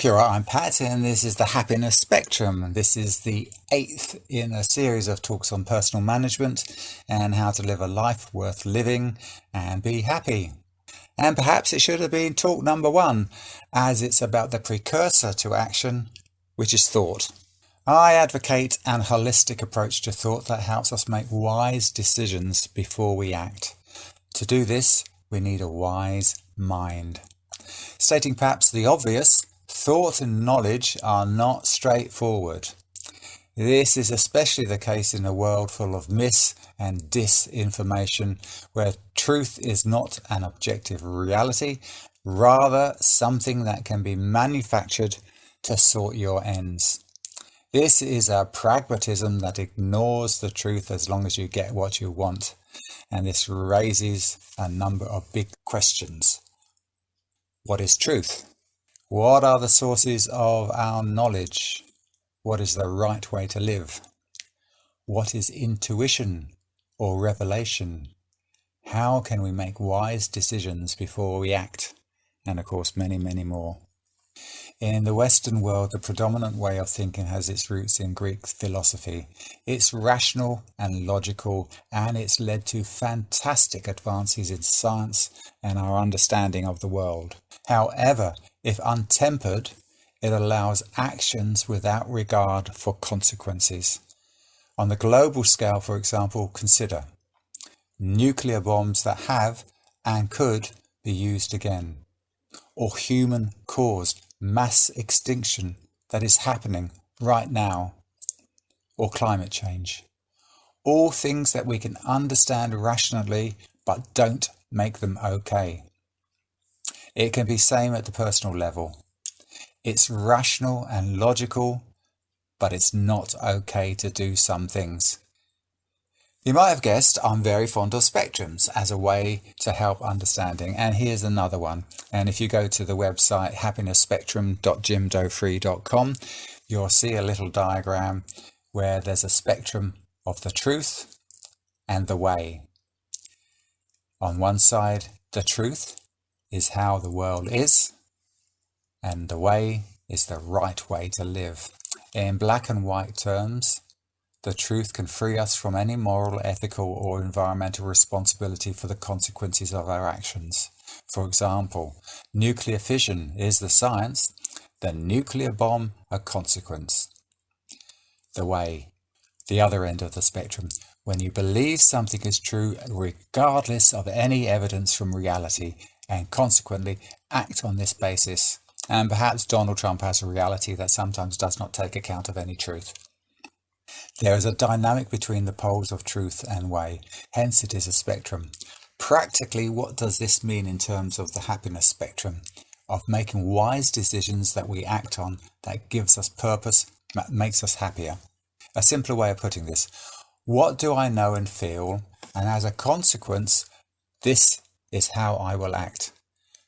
Kia ora, I'm Pat, and this is the Happiness Spectrum. This is the 8th in a series of talks on personal management and how to live a life worth living and be happy. And perhaps it should have been talk number 1, as it's about the precursor to action, which is thought. I advocate an holistic approach to thought that helps us make wise decisions before we act. To do this, we need a wise mind. Stating perhaps the obvious, thought and knowledge are not straightforward. This is especially the case in a world full of mis- and disinformation, where truth is not an objective reality, rather something that can be manufactured to suit your ends. This is a pragmatism that ignores the truth as long as you get what you want, and this raises a number of big questions. What is truth? What are the sources of our knowledge? What is the right way to live? What is intuition or revelation? How can we make wise decisions before we act? And of course, many, many more. In the Western world, the predominant way of thinking has its roots in Greek philosophy. It's rational and logical, and it's led to fantastic advances in science and our understanding of the world. However, if untempered, it allows actions without regard for consequences. On the global scale, for example, consider nuclear bombs that have and could be used again, or human-caused mass extinction that is happening right now, or climate change. All things that we can understand rationally but don't make them okay. It can be same at the personal level. It's rational and logical, but it's not okay to do some things. You might have guessed I'm very fond of spectrums as a way to help understanding, and here's another one. And if you go to the website happinessspectrum.jimdofree.com, you'll see a little diagram where there's a spectrum of the truth and the way. On one side, the truth is how the world is, and the way is the right way to live. In black and white terms, the truth can free us from any moral, ethical, or environmental responsibility for the consequences of our actions. For example, nuclear fission is the science, the nuclear bomb a consequence. The way, the other end of the spectrum, when you believe something is true regardless of any evidence from reality, and consequently act on this basis. And perhaps Donald Trump has a reality that sometimes does not take account of any truth. There is a dynamic between the poles of truth and way, hence it is a spectrum. Practically, what does this mean in terms of the happiness spectrum? Of making wise decisions that we act on, that gives us purpose, that makes us happier. A simpler way of putting this, what do I know and feel, and as a consequence, this is how I will act.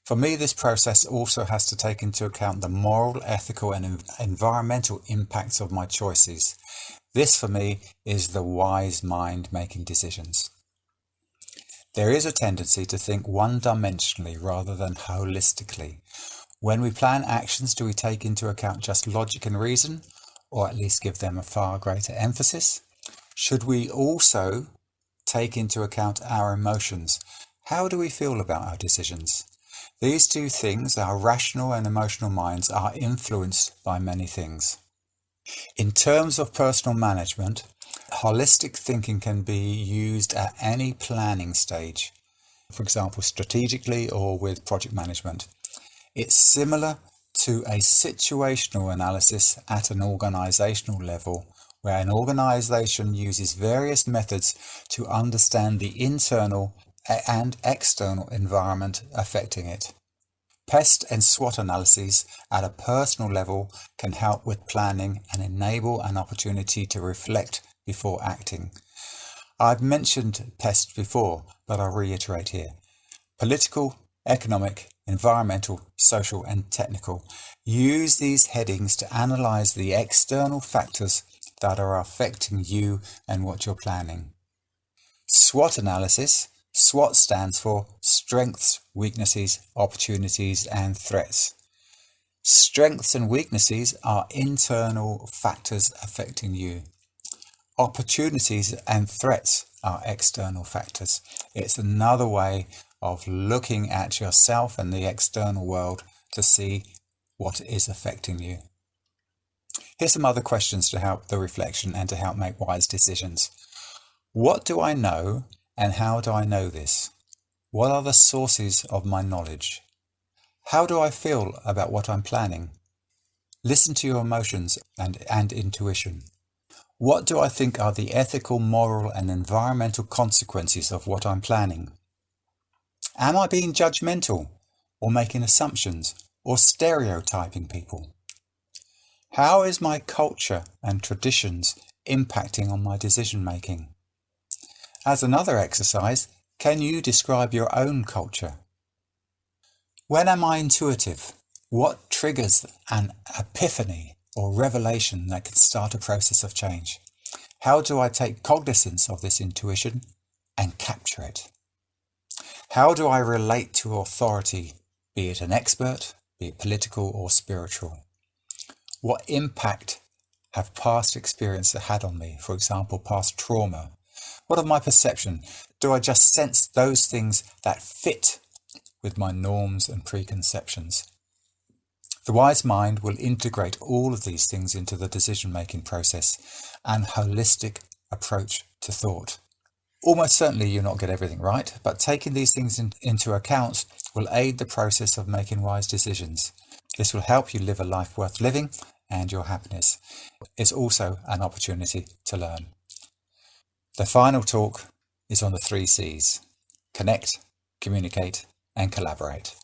For me, this process also has to take into account the moral, ethical, and environmental impacts of my choices. This, for me, is the wise mind making decisions. There is a tendency to think one-dimensionally rather than holistically. When we plan actions, do we take into account just logic and reason, or at least give them a far greater emphasis? Should we also take into account our emotions? How do we feel about our decisions? These two things, our rational and emotional minds, are influenced by many things. In terms of personal management, holistic thinking can be used at any planning stage, for example, strategically or with project management. It's similar to a situational analysis at an organizational level, where an organization uses various methods to understand the internal and external environment affecting it. PEST and SWOT analyses at a personal level can help with planning and enable an opportunity to reflect before acting. I've mentioned PEST before, but I'll reiterate here. Political, economic, environmental, social, and technical. Use these headings to analyze the external factors that are affecting you and what you're planning. SWOT analysis. SWOT stands for strengths, weaknesses, opportunities, and threats. Strengths and weaknesses are internal factors affecting you. Opportunities and threats are external factors. It's another way of looking at yourself and the external world to see what is affecting you. Here's some other questions to help the reflection and to help make wise decisions. What do I know and how do I know this? What are the sources of my knowledge? How do I feel about what I'm planning? Listen to your emotions and intuition. What do I think are the ethical, moral and environmental consequences of what I'm planning? Am I being judgmental or making assumptions or stereotyping people? How is my culture and traditions impacting on my decision making? As another exercise, can you describe your own culture? When am I intuitive? What triggers an epiphany or revelation that can start a process of change? How do I take cognizance of this intuition and capture it? How do I relate to authority, be it an expert, be it political or spiritual? What impact have past experiences had on me? For example, past trauma. What of my perception? Do I just sense those things that fit with my norms and preconceptions? The wise mind will integrate all of these things into the decision-making process and holistic approach to thought. Almost certainly you'll not get everything right, but taking these things into account will aid the process of making wise decisions. This will help you live a life worth living, and your happiness is also an opportunity to learn. The final talk is on the 3 C's: connect, communicate, and collaborate.